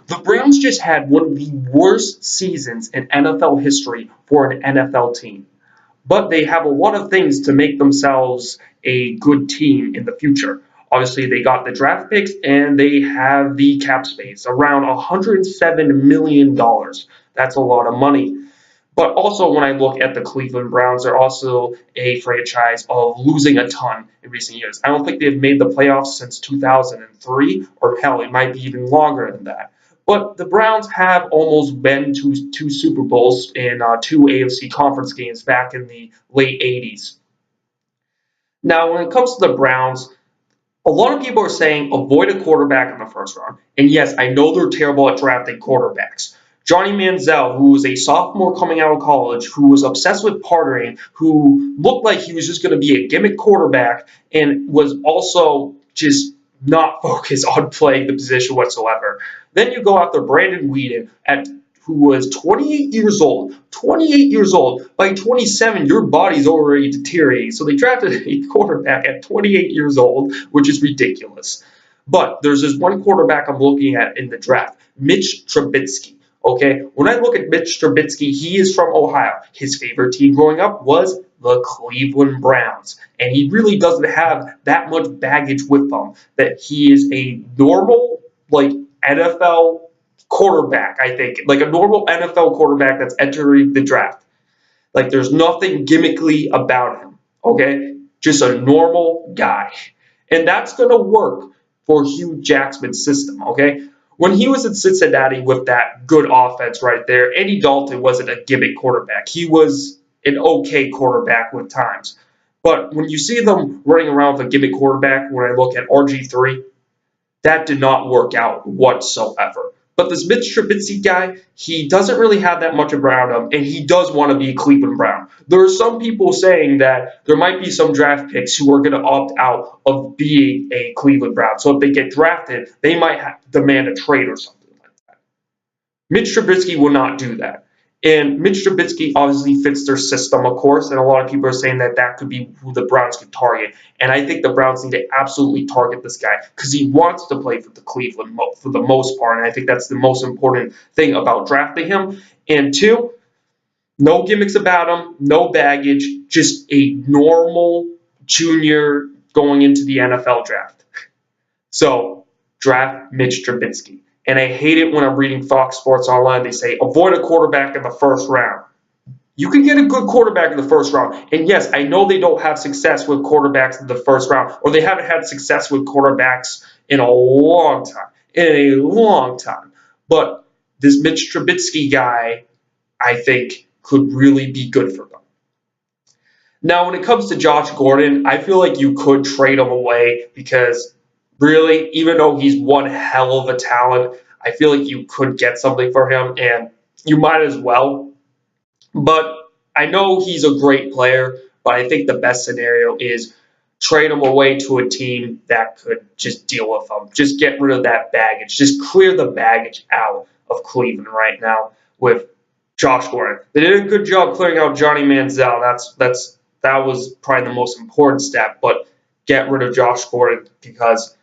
The Browns just had one of the worst seasons in NFL history for an NFL team. But they have a lot of things to make themselves a good team in the future. Obviously, they got the draft picks and they have the cap space, around $107 million. That's a lot of money. But also, when I look at the Cleveland Browns, they're also a franchise of losing a ton in recent years. I don't think they've made the playoffs since 2003, or hell, it might be even longer than that. But the Browns have almost been to two Super Bowls and two AFC conference games back in the late 80s. Now, when it comes to the Browns, a lot of people are saying avoid a quarterback in the first round. And yes, I know they're terrible at drafting quarterbacks. Johnny Manziel, who was a sophomore coming out of college, who was obsessed with partying, who looked like he was just going to be a gimmick quarterback, and was also just not focused on playing the position whatsoever. Then you go after Brandon Weeden, who was 28 years old. 28 years old. By 27, your body's already deteriorating. So they drafted a quarterback at 28 years old, which is ridiculous. But there's this one quarterback I'm looking at in the draft, Mitch Trubisky. Okay, when I look at Mitch Trubisky, he is from Ohio. His favorite team growing up was the Cleveland Browns. And he really doesn't have that much baggage with him. That he is a normal, NFL quarterback, I think. Like a normal NFL quarterback that's entering the draft. Like there's nothing gimmickly about him. Okay? Just a normal guy. And that's going to work for Hugh Jackman's system. Okay? When he was in Cincinnati with that good offense right there, Andy Dalton wasn't a gimmick quarterback. He was an okay quarterback with times. But when you see them running around with a gimmick quarterback, when I look at RG3, that did not work out whatsoever. But this Mitch Trubisky guy, he doesn't really have that much around him, and he does want to be a Cleveland Brown. There are some people saying that there might be some draft picks who are going to opt out of being a Cleveland Brown. So if they get drafted, they might demand a trade or something like that. Mitch Trubisky will not do that. And Mitch Trubisky obviously fits their system, of course, and a lot of people are saying that that could be who the Browns could target. And I think the Browns need to absolutely target this guy because he wants to play for the Cleveland for the most part, and I think that's the most important thing about drafting him. And two, no gimmicks about him, no baggage, just a normal junior going into the NFL draft. So draft Mitch Trubisky. And I hate it when I'm reading Fox Sports Online. They say, avoid a quarterback in the first round. You can get a good quarterback in the first round. And yes, I know they don't have success with quarterbacks in the first round, or they haven't had success with quarterbacks in a long time. In a long time. But this Mitch Trubisky guy, I think, could really be good for them. Now, when it comes to Josh Gordon, I feel like you could trade him away because really, even though he's one hell of a talent, I feel like you could get something for him, and you might as well. But I know he's a great player, but I think the best scenario is trade him away to a team that could just deal with him. Just get rid of that baggage. Just clear the baggage out of Cleveland right now with Josh Gordon. They did a good job clearing out Johnny Manziel. That was probably the most important step, but get rid of Josh Gordon because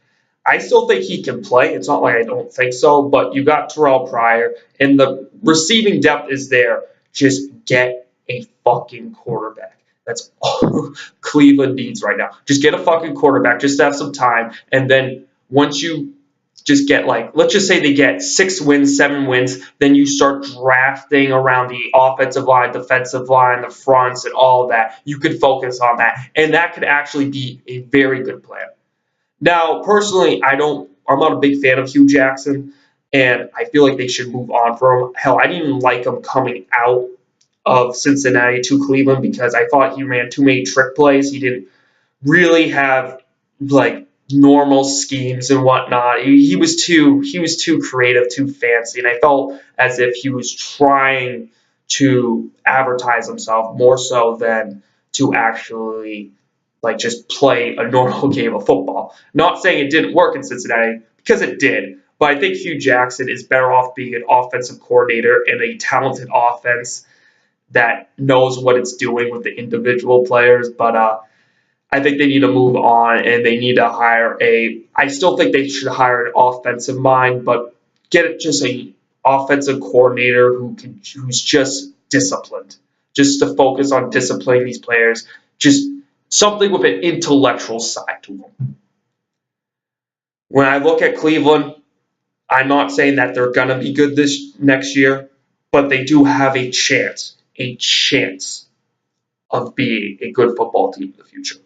I still think he can play. It's not like I don't think so, but you got Terrell Pryor, and the receiving depth is there. Just get a fucking quarterback. That's all Cleveland needs right now. Just get a fucking quarterback. Just have some time, and then once you just get let's just say they get 6 wins, 7 wins, then you start drafting around the offensive line, defensive line, the fronts, and all of that. You could focus on that, and that could actually be a very good plan. Now, personally, I'm not a big fan of Hugh Jackson, and I feel like they should move on from him. Hell, I didn't even like him coming out of Cincinnati to Cleveland because I thought he ran too many trick plays. He didn't really have normal schemes and whatnot. He was too creative, too fancy, and I felt as if he was trying to advertise himself more so than to actually just play a normal game of football. Not saying it didn't work in Cincinnati, because it did. But I think Hugh Jackson is better off being an offensive coordinator in a talented offense that knows what it's doing with the individual players. But I think they need to move on, and they need to hire I still think they should hire an offensive mind, but get just a offensive coordinator who's just disciplined, just to focus on disciplining these players, just something with an intellectual side to them. When I look at Cleveland, I'm not saying that they're gonna be good this next year, but they do have a chance of being a good football team in the future.